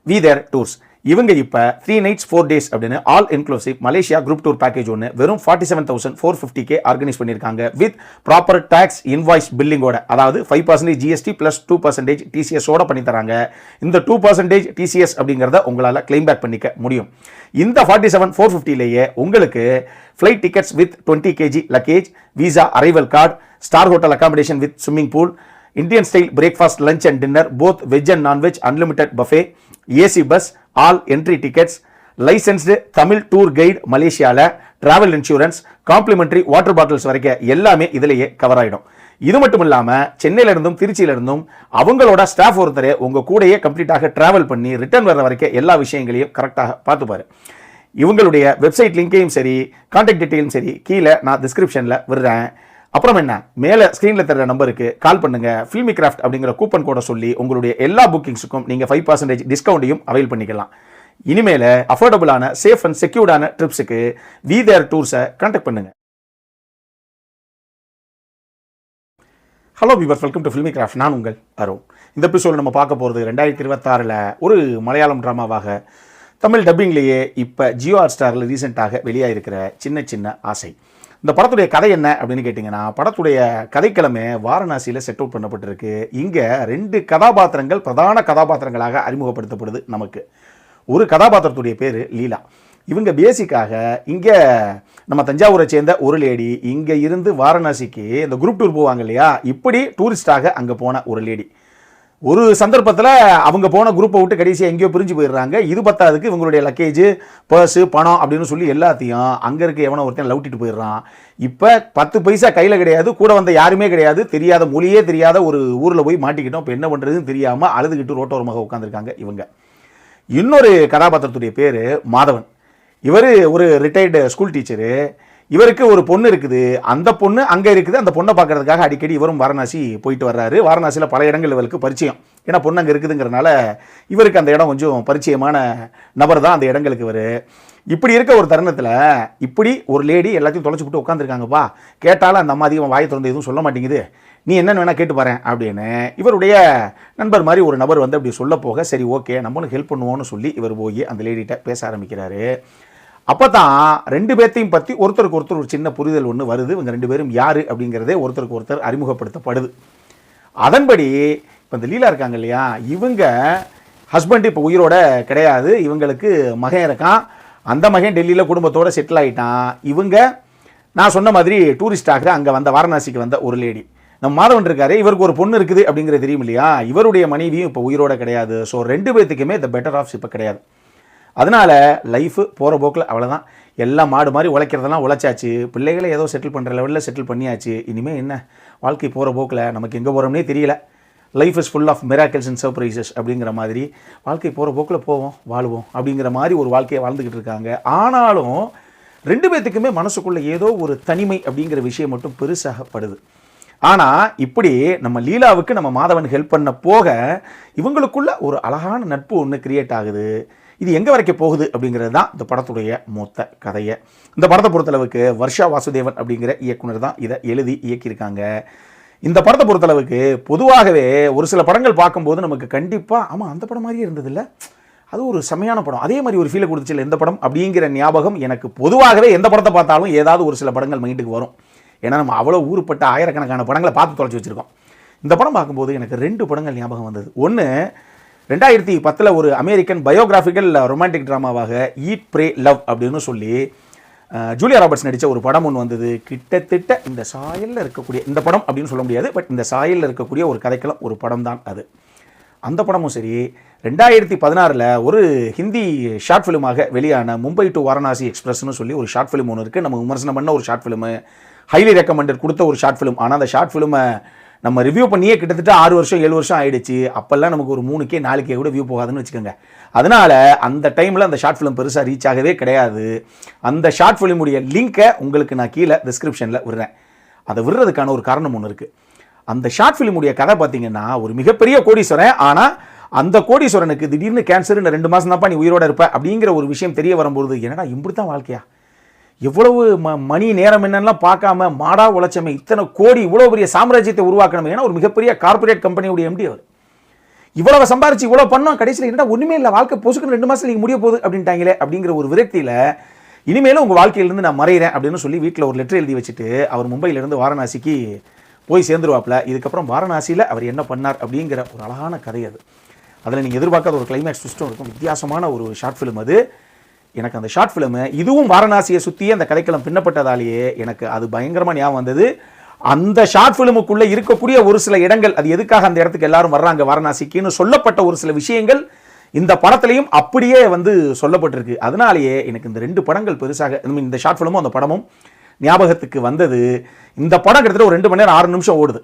We there tours. இவங்க இப்போ 3 nights 4 days அப்படின்னு all inclusive Malaysia group tour package ஒன்று வெறும் 47,450 ஆர்கனைஸ் பண்ணியிருக்காங்க வித் ப்ராப்பர் டாக்ஸ் இன்வாய்ஸ் பில்லிங்கோட. அதாவது 5% ஜிஎஸ்டி ப்ளஸ் 2% டிசிஎஸோட பண்ணி தராங்க. இந்த 2% டிசிஎஸ் அப்படிங்கிறத உங்களால் கிளைம் பேக் பண்ணிக்க முடியும். இந்த 47,450லேயே உங்களுக்கு flight tickets with 20 kg luggage, visa arrival card, star hotel accommodation with swimming pool, Indian style breakfast lunch and dinner both veg and nonveg, unlimited buffet, AC bus, all entry tickets, licensed Tamil tour guide மலேசியாவில், travel insurance, complimentary water bottles வரைக்கும் எல்லாமே இதிலேயே cover ஆகிடும். இது மட்டும் இல்லாமல் சென்னையிலிருந்தும் திருச்சியிலிருந்தும் அவங்களோட staff ஒருத்தர் உங்கள் கூடையே கம்ப்ளீட்டாக டிராவல் பண்ணி ரிட்டர்ன் வர வரைக்கும் எல்லா விஷயங்களையும் கரெக்டாக பார்த்துப்பாரு. இவங்களுடைய வெப்சைட் லிங்கையும் சரி கான்டாக்ட் டீட்டெயிலும் சரி கீழே நான் டிஸ்கிரிப்ஷனில் விடுறேன். அப்புறம் என்ன, மேலே ஸ்க்ரீனில் தர நம்பருக்கு கால் பண்ணுங்க. ஃபில்மி கிராஃப்ட் அப்படிங்கிற கூப்பன் கோடை சொல்லி உங்களுடைய எல்லா புக்கிங்ஸுக்கும் நீங்கள் 5% டிஸ்கவுண்ட்டையும் அவைல் பண்ணிக்கலாம். இனிமேல் அஃபோர்டபுளான சேஃப் அண்ட் செக்யூர்டான ட்ரிப்ஸுக்கு வி தேர் டூர்ஸை கான்டாக்ட் பண்ணுங்க. Hello viewers, welcome to filmy craft. நான் உங்கள் அருண். இந்த எபிசோடு நம்ம பார்க்க போகிறது 2026 ஒரு மலையாளம் ட்ராமாவாக தமிழ் டப்பிங்லேயே இப்போ ஜியோ ஹாட் ஸ்டாரில் ரீசெண்டாக வெளியாகிருக்கிற சின்ன சின்ன ஆசை. இந்த படத்துடைய கதை என்ன அப்படின்னு கேட்டிங்கன்னா, படத்துடைய கதைக்கிழமை வாரணாசியில் செட் அவுட் பண்ணப்பட்டிருக்கு. இங்கே 2 கதாபாத்திரங்கள் பிரதான கதாபாத்திரங்களாக அறிமுகப்படுத்தப்படுது நமக்கு. ஒரு கதாபாத்திரத்துடைய பேர் லீலா. இவங்க பேசிக்காக இங்கே நம்ம தஞ்சாவூரை சேர்ந்த ஒரு லேடி, இங்கே இருந்து வாரணாசிக்கு இந்த குரூப் டூர் போவாங்க இல்லையா, இப்படி டூரிஸ்டாக அங்கே போன ஒரு லேடி. ஒரு சந்தர்ப்பத்தில் அவங்க போன குரூப்பை விட்டு கடைசியாக எங்கேயோ பிரிஞ்சு போயிடுறாங்க. இது பத்தாதுக்கு இவங்களுடைய லக்கேஜ், பர்ஸு, பணம் அப்படின்னு சொல்லி எல்லாத்தையும் அங்கே இருக்க எவனோ ஒருத்தன் லவுட்டிட்டு போயிடுறான். இப்போ 10 பைசா கையில் கிடையாது, கூட வந்த யாருமே கிடையாது, தெரியாத மொழியே தெரியாத ஒரு ஊரில் போய் மாட்டிக்கிட்டோம். இப்போ என்ன பண்ணுறதுன்னு தெரியாமல் அழுதுகிட்டு ரோட்டோரமாக உட்காந்துருக்காங்க இவங்க. இன்னொரு கதாபாத்திரத்துடைய பேர் மாதவன். இவர் ஒரு ரிட்டையர்டு ஸ்கூல் டீச்சரு. இவருக்கு ஒரு பொண்ணு இருக்குது. அந்த பொண்ணு அங்கே இருக்குது. அந்த பொண்ணை பார்க்கறதுக்காக அடிக்கடி இவரும் வாரணாசி போயிட்டு வர்றாரு. வாரணாசியில் பல இடங்கள் இவருக்கு பரிச்சயம். ஏன்னா பொண்ணு அங்கே இருக்குதுங்கிறனால இவருக்கு அந்த இடம் கொஞ்சம் பரிச்சயமான நபர் தான் அந்த இடங்களுக்கு இவர். இப்படி இருக்க ஒரு தருணத்தில் இப்படி ஒரு லேடி எல்லாத்தையும் தொலைச்சி விட்டு உட்காந்துருக்காங்கப்பா. கேட்டாலும் அந்த அம்மா அதிகம் வாயை திறந்து எதுவும் சொல்ல மாட்டேங்குது, நீ என்னென்னு வேணால் கேட்டு பாரு அப்படின்னு இவருடைய நண்பர் மாதிரி ஒரு நபர் வந்து அப்படி சொல்ல போக, சரி ஓகே நம்மளும் ஹெல்ப் பண்ணுவோன்னு சொல்லி இவர் போய் அந்த லேடிகிட்ட பேச ஆரம்பிக்கிறாரு. அப்போ தான் 2 பேர்த்தையும் பற்றி ஒருத்தருக்கு ஒருத்தர் ஒரு சின்ன புரிதல் ஒன்று வருது. இவங்க 2 பேரும் யார் அப்படிங்கிறதே ஒருத்தருக்கு ஒருத்தர் அறிமுகப்படுத்தப்படுது. அதன்படி இப்போ இந்த லீலா இருக்காங்க இல்லையா, இவங்க ஹஸ்பண்ட் இப்போ உயிரோட கிடையாது. இவங்களுக்கு மகன் இருக்கான். அந்த மகன் டெல்லியில் குடும்பத்தோடு செட்டில் ஆகிட்டான். இவங்க நான் சொன்ன மாதிரி டூரிஸ்டாக அங்கே வந்த வாரணாசிக்கு வந்த ஒரு லேடி. நம்ம மாதவன் இருக்காரு, இவருக்கு ஒரு பொண்ணு இருக்குது அப்படிங்கிறது தெரியும் இல்லையா. இவருடைய மனைவியும் இப்போ உயிரோட கிடையாது. ஸோ 2 பேர்த்துக்குமே த பெட்டர் ஆஃப்ஸ் இப்போ கிடையாது. அதனால் லைஃபு போகிற போக்கில் அவ்வளோதான். எல்லாம் மாடு மாதிரி உழைக்கிறதெல்லாம் உழைச்சாச்சு. பிள்ளைகளை ஏதோ செட்டில் பண்ணுற லெவலில் செட்டில் பண்ணியாச்சு. இனிமேல் என்ன, வாழ்க்கை போகிற போக்கில் நமக்கு எங்கே போகிறோம்னே தெரியல. Life is full of miracles and surprises அப்படிங்கிற மாதிரி வாழ்க்கை போகிற போக்கில் போவோம் வாழுவோம் அப்படிங்கிற மாதிரி ஒரு வாழ்க்கையை வாழ்ந்துக்கிட்டு இருக்காங்க. ஆனாலும் 2 பேர்த்துக்குமே மனசுக்குள்ளே ஏதோ ஒரு தனிமை அப்படிங்கிற விஷயம் மட்டும் பெருசாகப்படுது. ஆனால் இப்படி நம்ம லீலாவுக்கு நம்ம மாதவன் ஹெல்ப் பண்ண போக இவங்களுக்குள்ள ஒரு அழகான நட்பு ஒன்று கிரியேட் ஆகுது. இது எங்கே வரைக்கும் போகுது அப்படிங்கிறது தான் இந்த படத்துடைய மொத்த கதையை. இந்த படத்தை பொறுத்தளவுக்கு வர்ஷா வாசுதேவன் அப்படிங்கிற இயக்குனர் தான் இதை எழுதி இயக்கியிருக்காங்க. இந்த படத்தை பொறுத்தளவுக்கு பொதுவாகவே ஒரு சில படங்கள் பார்க்கும்போது நமக்கு கண்டிப்பாக ஆமாம் அந்த படம் மாதிரியே இருந்ததில்ல, அது ஒரு செமையான படம், அதே மாதிரி ஒரு ஃபீலை கொடுத்துச்சு எந்த படம் அப்படிங்கிற ஞாபகம் எனக்கு பொதுவாகவே எந்த படத்தை பார்த்தாலும் ஏதாவது ஒரு சில படங்கள் மைண்டுக்கு வரும். ஏன்னா நம்ம அவ்வளோ ஊருப்பட்ட ஆயிரக்கணக்கான படங்களை பார்த்து தொலைச்சி வச்சுருக்கோம். இந்த படம் பார்க்கும்போது எனக்கு 2 படங்கள் ஞாபகம் வந்தது. ஒன்று 2010 ஒரு அமெரிக்கன் பயோகிராஃபிக்கல் ரொமான்டிக் ட்ராமாவாக ஈட் ப்ரே லவ் அப்படின்னு சொல்லி ஜூலியா ராபர்ட்ஸ் நடித்த ஒரு படம் ஒன்று வந்தது. கிட்டத்தட்ட இந்த சாயலில் இருக்கக்கூடிய இந்த படம் அப்படின்னு சொல்ல முடியாது, பட் இந்த சாயலில் இருக்கக்கூடிய ஒரு கதைக்களம் ஒரு படம் தான் அது. அந்த படமும் சரி 2016 ஒரு ஹிந்தி ஷார்ட் ஃபிலிமாக வெளியான மும்பை டு வாரணாசி எக்ஸ்பிரஸ்னு சொல்லி ஒரு ஷார்ட் ஃபிலிம் ஒன்று இருக்குது. நம்ம விமர்சனம் பண்ண ஒரு ஷார்ட் ஃபிலிமு, ஹைலி ரெக்கமெண்டட் கொடுத்த ஒரு ஷார்ட் ஃபிலிம். ஆனால் அந்த ஷார்ட் ஃபிலிமை நம்ம ரிவ்யூ பண்ணியே கிட்டத்தட்ட 6 வருஷம் 7 வருஷம் ஆயிடுச்சு. அப்போல்லாம் நமக்கு ஒரு 3K 4K கூட வியூ போகாதுன்னு வச்சுக்கோங்க. அதனால் அந்த டைமில் அந்த ஷார்ட் ஃபிலிம் பெருசாக ரீச் ஆகவே கிடையாது. அந்த ஷார்ட் ஃபிலிமுடைய லிங்க்கை உங்களுக்கு நான் கீழே டிஸ்கிரிப்ஷனில் விடுறேன். அதை விடுறதுக்கான ஒரு காரணம் ஒன்று இருக்குது. அந்த ஷார்ட் ஃபிலிமுடைய கதை பார்த்தீங்கன்னா, ஒரு மிகப்பெரிய கோடீஸ்வரன், ஆனால் அந்த கோடீஸ்வரனுக்கு திடீர்னு கேன்சர், 2 மாதம் தான்ப்பா நீ உயிரோட இருப்ப அப்படிங்கிற ஒரு விஷயம் தெரிய வரும்போது, என்னடா இப்படி தான் வாழ்க்கையா, எவ்வளவு மணி நேரம் என்னெல்லாம் பார்க்காம மாடா உழைச்சமே, இத்தனை கோடி இவ்வளோ பெரிய சாம்ராஜ்யத்தை உருவாக்கணுமே. ஏன்னா ஒரு மிகப்பெரிய கார்பரேட் கம்பெனியுடைய எம்டி அவர். இவ்வளவு சம்பாரிச்சு இவ்வளவு பண்ணோம், கடைசியில் என்னடா ஒண்ணுமே இல்லை, வாழ்க்கை பொசுக்குன்னு 2 மாசத்துல நீங்க முடிய போகுது அப்படின்ட்டாங்களே அப்படிங்கிற ஒரு விரக்தியில இனிமேலும் உங்க வாழ்க்கையிலிருந்து நான் மறைகிறேன் அப்படின்னு சொல்லி வீட்டில் ஒரு லெட்டர் எழுதி வச்சுட்டு அவர் மும்பையிலிருந்து வாரணாசிக்கு போய் சேர்ந்துருவாப்ல. இதுக்கப்புறம் வாரணாசியில் அவர் என்ன பண்ணார் அப்படிங்கிற ஒரு அழகான கதை அது. அதில் நீங்கள் எதிர்பார்க்காத ஒரு கிளைமேக்ஸ் ட்விஸ்டும் இருக்கும். வித்தியாசமான ஒரு ஷார்ட் ஃபிலிம் அது. எனக்கு அந்த ஷார்ட் ஃபிலிமு இதுவும் வாரணாசியை சுற்றியே அந்த கதைக்களம் பின்னப்பட்டதாலேயே எனக்கு அது பயங்கரமாக ஞாபகம் வந்தது. அந்த ஷார்ட் ஃபிலிமுக்குள்ளே இருக்கக்கூடிய ஒரு சில இடங்கள், அது எதுக்காக அந்த இடத்துக்கு எல்லாரும் வர்றாங்க வாரணாசிக்குன்னு சொல்லப்பட்ட ஒரு சில விஷயங்கள் இந்த படத்திலையும் அப்படியே வந்து சொல்லப்பட்டிருக்கு. அதனாலேயே எனக்கு இந்த 2 படங்கள் பெருசாக, இந்த ஷார்ட் ஃபிலிமும் அந்த படமும் ஞாபகத்துக்கு வந்தது. இந்த படம் கிட்டத்தட்ட ஒரு 2 மணி நேரம் 6 நிமிஷம் ஓடுது.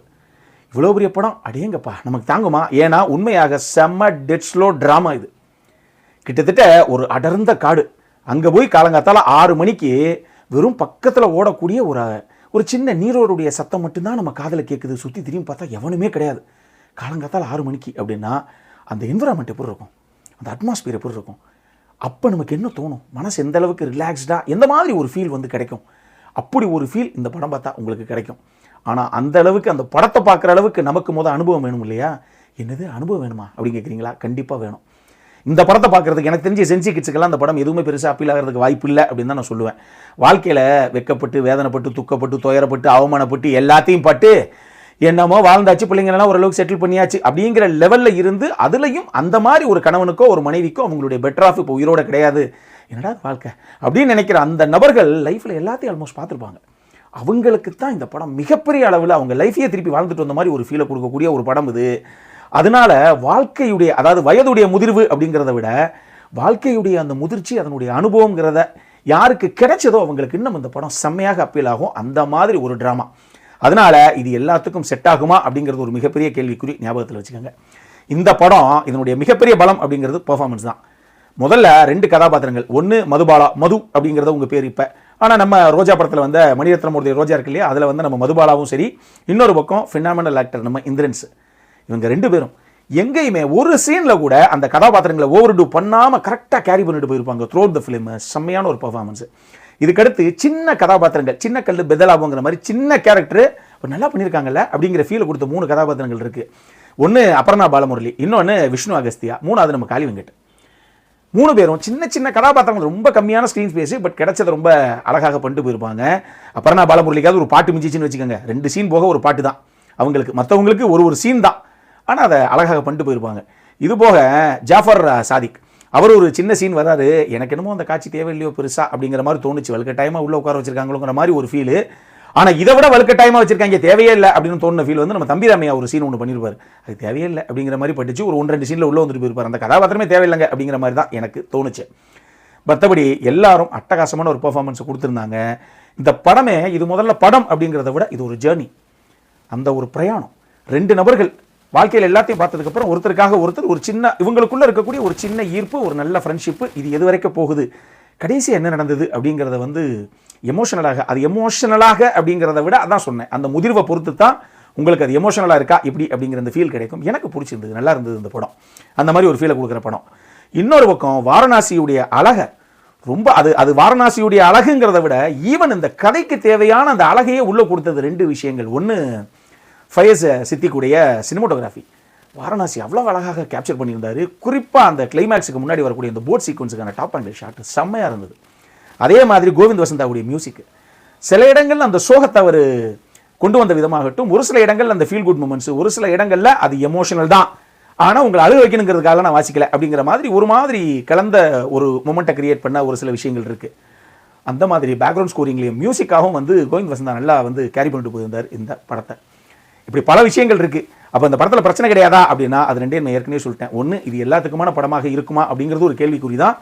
இவ்வளோ பெரிய படம் அடேங்கப்பா நமக்கு தாங்குமா? ஏன்னா உண்மையாக செம்ம டெட் ஸ்லோ ட்ராமா இது. கிட்டத்தட்ட ஒரு அடர்ந்த காடு, அங்கே போய் காலங்காத்தால் 6 மணிக்கு வெறும் பக்கத்தில் ஓடக்கூடிய ஒரு சின்ன நீரோருடைய சத்தம் மட்டும்தான் நம்ம காதில் கேட்குது. சுற்றி திரும்பி பார்த்தா எவனுமே கிடையாது. காலங்காத்தால் 6 மணிக்கு அப்படின்னா அந்த என்விரான்மெண்ட் எப்படி இருக்கும், அந்த அட்மாஸ்பியர் எப்படி இருக்கும்? அப்போ நமக்கு என்ன தோணும்? மனசு எந்த அளவுக்கு ரிலாக்ஸ்டாக எந்த மாதிரி ஒரு ஃபீல் வந்து கிடைக்கும்? அப்படி ஒரு ஃபீல் இந்த படம் பார்த்தா உங்களுக்கு கிடைக்கும். ஆனால் அந்த அளவுக்கு அந்த படத்தை பார்க்குற அளவுக்கு நமக்கு அனுபவம் வேணும் இல்லையா? என்னது அனுபவம் வேணுமா அப்படின்னு கேட்குறீங்களா? கண்டிப்பாக வேணும். இந்த படத்தை பார்க்குறதுக்கு எனக்கு தெரிஞ்ச சென்சி கிட்ஸுக்கெல்லாம் அந்த படம் எதுவுமே பெருசாக அப்பீல் ஆகிறதுக்கு வாய்ப்பு இல்லை அப்படின்னு தான் நான் சொல்லுவேன். வாழ்க்கையில் வெக்கப்பட்டு, வேதனைப்பட்டு, துக்கப்பட்டு, துயரப்பட்டு, அவமானப்பட்டு, எல்லாத்தையும் பட்டு என்னமோ வாழ்ந்தாச்சு, பிள்ளைங்களெல்லாம் ஓரளவுக்கு செட்டில் பண்ணியாச்சு அப்படிங்கிற லெவலில் இருந்து அதுலேயும் அந்த மாதிரி ஒரு கணவனுக்கோ ஒரு மனைவிக்கோ அவங்களுடைய பெட்டர் ஆஃப் இப்போ உயிரோட கிடையாது, என்னடா வாழ்க்கை அப்படின்னு நினைக்கிற அந்த நபர்கள் லைஃப்பில் எல்லாத்தையும் ஆல்மோஸ்ட் பார்த்துருப்பாங்க. அவங்களுக்கு தான் இந்த படம் மிகப்பெரிய அளவில் அவங்க லைஃபையே திருப்பி வாழ்ந்துட்டு வந்த மாதிரி ஒரு ஃபீலை கொடுக்கக்கூடிய ஒரு படம் இது. அதனால வாழ்க்கையுடைய, அதாவது வயதுடைய முதிர்வு அப்படிங்கிறத விட வாழ்க்கையுடைய அந்த முதிர்ச்சி, அதனுடைய அனுபவங்கிறத யாருக்கு கிடைச்சதோ அவங்களுக்கு இன்னும் இந்த படம் செம்மையாக அப்பீல் ஆகும். அந்த மாதிரி ஒரு ட்ராமா. அதனால இது எல்லாத்துக்கும் செட் ஆகுமா அப்படிங்கிறது ஒரு மிகப்பெரிய கேள்விக்குறி, ஞாபகத்தில் வச்சுக்கோங்க. இந்த படம் இதனுடைய மிகப்பெரிய பலம் அப்படிங்கிறது பெர்ஃபார்மன்ஸ் தான். முதல்ல 2 கதாபாத்திரங்கள், ஒன்று மதுபாலா, மது அப்படிங்கிறத உங்கள் பேர் இப்போ, ஆனால் நம்ம ரோஜா படத்தில் வந்த மணிரத்னமூர்த்தி ரோஜா இருக்கு இல்லையா, அதில் வந்து நம்ம மதுபாலாவும் சரி, இன்னொரு பக்கம் ஃபினாமினல் ஆக்டர் நம்ம இந்திரன்ஸ், இவங்க 2 பேரும் எங்கேயுமே ஒரு சீனில் கூட அந்த கதாபாத்திரங்களை ஓவர் டூ பண்ணாமல் கரெக்டாக கேரி பண்ணிட்டு போயிருப்பாங்க த்ரூ அவுட் த ஃபிலிம். செம்மையான ஒரு பர்ஃபார்மன்ஸ். இதுக்கடுத்து சின்ன கதாபாத்திரங்கள், சின்ன கல் பெதலாபுங்கிற மாதிரி சின்ன கேரக்டர் நல்லா பண்ணியிருக்காங்கல்ல அப்படிங்கிற ஃபீலை கொடுத்த 3 கதாபாத்திரங்கள் இருக்குது. ஒன்று அபர்ணா பாலமுரளி, இன்னொன்று விஷ்ணு அகஸ்தியா, 3வது நம்ம காளி வெங்கட். 3 பேரும் சின்ன சின்ன கதாபாத்திரங்கள், ரொம்ப கம்மியான ஸ்க்ரீன் ஸ்பேஸ், பட் கிடைச்சதை ரொம்ப அழகாக பண்ணிட்டு போயிருப்பாங்க. அபர்ணா பாலமுரளிக்காவது ஒரு பாட்டு மிஞ்சிச்சின்னு வச்சுக்கோங்க, 2 சீன் போக ஒரு பாட்டு தான் அவங்களுக்கு, மற்றவங்களுக்கு ஒரு சீன் தான், ஆனால் அதை அழகாக பண்ணிட்டு போயிருப்பாங்க. இது போக ஜாஃபர் சாதிக், அவர் ஒரு சின்ன சீன் வராரு, எனக்கு என்னமோ அந்த காட்சி தேவையில்லையோ பெருசா அப்படிங்கிற மாதிரி தோணுச்சு. வலுக்கட்டாயமாக உள்ள உட்கார வச்சிருக்காங்களோங்கிற மாதிரி ஒரு ஃபீல். ஆனால் இதை விட வலுக்கட்டாயமாக வச்சிருக்காங்க, தேவையே இல்லை அப்படின்னு தோணுன ஃபீல் வந்து நம்ம தம்பிராமையா ஒரு சீன் ஒன்று பண்ணியிருப்பார். அது தேவையே இல்லை அப்படிங்கிற மாதிரி பட்டுச்சு. ஒரு 1-2 சீனில் உள்ள வந்துட்டு போயிருப்பார். அந்த கதாபாத்திரமே தேவையில்லைங்க அப்படிங்கிற மாதிரி தான் எனக்கு தோணுச்சு. மற்றபடி எல்லாரும் அட்டகாசமான ஒரு பெர்ஃபார்மன்ஸை கொடுத்துருந்தாங்க. இந்த படமே இது முதல்ல படம் அப்படிங்கிறத விட இது ஒரு ஜேர்னி, அந்த ஒரு பிரயாணம். 2 நபர்கள் வாழ்க்கையில் எல்லாத்தையும் பார்த்ததுக்கப்புறம் ஒருத்தருக்காக ஒருத்தர் ஒரு சின்ன, இவங்களுக்குள்ளே இருக்கக்கூடிய ஒரு சின்ன ஈர்ப்பு, ஒரு நல்ல ஃப்ரெண்ட்ஷிப்பு, இது எது வரைக்கும் போகுது, கடைசி என்ன நடந்தது அப்படிங்கிறத வந்து எமோஷனலாக, அது எமோஷனலாக அப்படிங்கிறத விட அதான் சொன்னேன், அந்த முதிர்வை பொறுத்து தான் உங்களுக்கு அது எமோஷனலாக இருக்கா இப்படி அப்படிங்கிற அந்த ஃபீல் கிடைக்கும். எனக்கு பிடிச்சிருந்தது, நல்லா இருந்தது இந்த படம், அந்த மாதிரி ஒரு ஃபீலை கொடுக்குற படம். இன்னொரு பக்கம் வாரணாசியுடைய அழகை ரொம்ப, அது வாரணாசியுடைய அழகுங்கிறத விட ஈவன் இந்த கதைக்கு தேவையான அந்த அழகையே உள்ளே கொடுத்தது 2 விஷயங்கள். ஒன்று ஃபயஸ் சித்திக்குடைய சினிமோட்டோகிராஃபி, வாரணாசி அவ்வளோ அழகாக கேப்சர் பண்ணியிருந்தார். குறிப்பாக அந்த கிளைமேக்ஸுக்கு முன்னாடி வரக்கூடிய அந்த போட் சீக்வன்ஸுக்கான டாப் அண்ட் ஷாட் செம்மையாக இருந்தது. அதே மாதிரி கோவிந்த் வசந்தாவுடைய மியூசிக், சில இடங்களில் அந்த சோகத்தை அவர் கொண்டு வந்த விதமாகட்டும், ஒரு சில இடங்களில் அந்த ஃபீல் குட் மூமெண்ட்ஸ், ஒரு சில இடங்களில் அது எமோஷனல் தான், ஆனால் உங்களை அழுக வைக்கணுங்கிறதுக்காக நான் வாசிக்கல அப்படிங்கிற மாதிரி ஒரு மாதிரி கலந்த ஒரு மொமெண்ட்டை கிரியேட் பண்ண ஒரு சில விஷயங்கள் இருக்குது. அந்த மாதிரி பேக்ரவுண்ட் ஸ்கோரிங்லேயும் மியூசிக்காகவும் வந்து கோவிந்த் வசந்தா நல்லா வந்து கேரி பண்ணிட்டு போயிருந்தார் இந்த படத்தை. இப்படி பல விஷயங்கள் இருக்குது. அப்போ இந்த படத்தில் பிரச்சனை கிடையாதா அப்படின்னா அது 2 நான் ஏற்கனவே சொல்லிட்டேன். ஒன்று, இது எல்லாத்துக்குமான படமாக இருக்குமா அப்படிங்கிறது ஒரு கேள்விக்குறி தான்.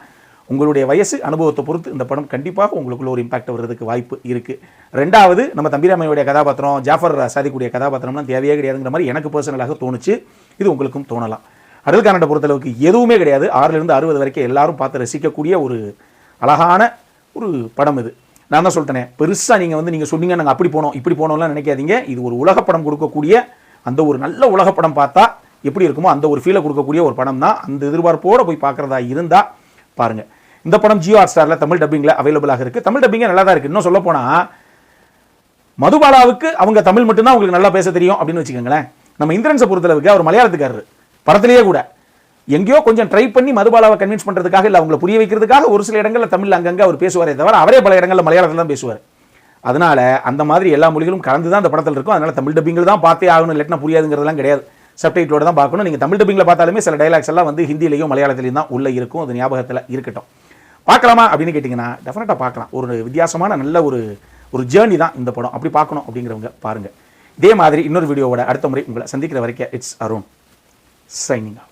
உங்களுடைய வயசு அனுபவத்தை பொறுத்து இந்த படம் கண்டிப்பாக உங்களுக்குள்ள ஒரு இம்பாக்ட் வர்றதுக்கு வாய்ப்பு இருக்குது. 2வது, நம்ம தம்பிராமையுடைய கதாபாத்திரம், ஜாஃபர் சாதிக்குடைய கதாபாத்திரம்லாம் தேவையே கிடையாதுங்கிற மாதிரி எனக்கு பர்சனலாக தோணுச்சு. இது உங்களுக்கும் தோணலாம். அடல் கானடை பொறுத்தளவுக்கு எதுவுமே கிடையாது. 6லிருந்து 60 வரைக்கும் எல்லாரும் பார்த்து ரசிக்கக்கூடிய ஒரு அழகான ஒரு படம் இது. நான் தான் சொல்லிட்டேனே, பெருசாக நீங்கள் வந்து நீங்கள் சொன்னீங்க நாங்கள் அப்படி போனோம் இப்படி போனோம்லாம் நினைக்காதீங்க. இது ஒரு உலகப்படம் கொடுக்கக்கூடிய, அந்த ஒரு நல்ல உலகப்படம் பார்த்தா எப்படி இருக்குமோ அந்த ஒரு ஃபீலை கொடுக்கக்கூடிய ஒரு படம் தான். அந்த எதிர்பார்ப்போடு போய் பார்க்குறதா இருந்தால் பாருங்கள். இந்த படம் ஜியோ ஹாட்ஸ்டாரில் தமிழ் டப்பிங்கில் அவைலபிளாக இருக்குது. தமிழ் டப்பிங்கே நல்லா தான் இருக்குது. இன்னும் சொல்ல போனால் மதுபாலாவுக்கு அவங்க தமிழ் மட்டும்தான் உங்களுக்கு நல்லா பேச தெரியும் அப்படின்னு வச்சுக்கோங்களேன். நம்ம இந்திரன்ஸை பொறுத்தளவுக்கு அவர் மலையாளத்துக்காரர், படத்திலேயே கூட எங்கேயோ கொஞ்சம் ட்ரை பண்ணி மதுபாலாவை கன்வின்ஸ் பண்ணுறதுக்காக இல்லை அவங்களை புரிய வைக்கிறதுக்காக ஒரு சில இடங்களில் தமிழ் அங்கங்கே அவர் பேசுவாரே தவிர அவரே பல இடங்களில் மலையாளத்தில் தான் பேசுவார். அதனால அந்த மாதிரி எல்லா மொழிகளும் கலந்து தான் அந்த படத்தில் இருக்கும். அதனால தமிழ் டப்பிங்கில் தான் பார்த்தே ஆகணும், இல்லைன்னா புரியாதுங்கிறதுலாம் கிடையாது. சப்டைட்டிலோட தான் பார்க்கணும். நீங்கள் தமிழ் டப்பிங்கில் பார்த்தாலுமே சில டைலாக்ஸ் எல்லாம் வந்து ஹிந்திலையும் மலையாளத்திலையும் தான் உள்ளே இருக்கும். அது ஞாபகத்தில் இருக்கட்டும். பார்க்கலாமா அப்படின்னு கேட்டிங்கன்னா டெஃபினட்டாக பார்க்கலாம். ஒரு வித்தியாசமான நல்ல ஒரு ஜேர்னி தான் இந்த படம். அப்படி பார்க்கணும் அப்படிங்கிறவங்க பாருங்கள். இதே மாதிரி இன்னொரு வீடியோவோட அடுத்த முறை உங்களை சந்திக்கிற வரைக்கும் இட்ஸ் அருண் சைனிங் ஆஃப்.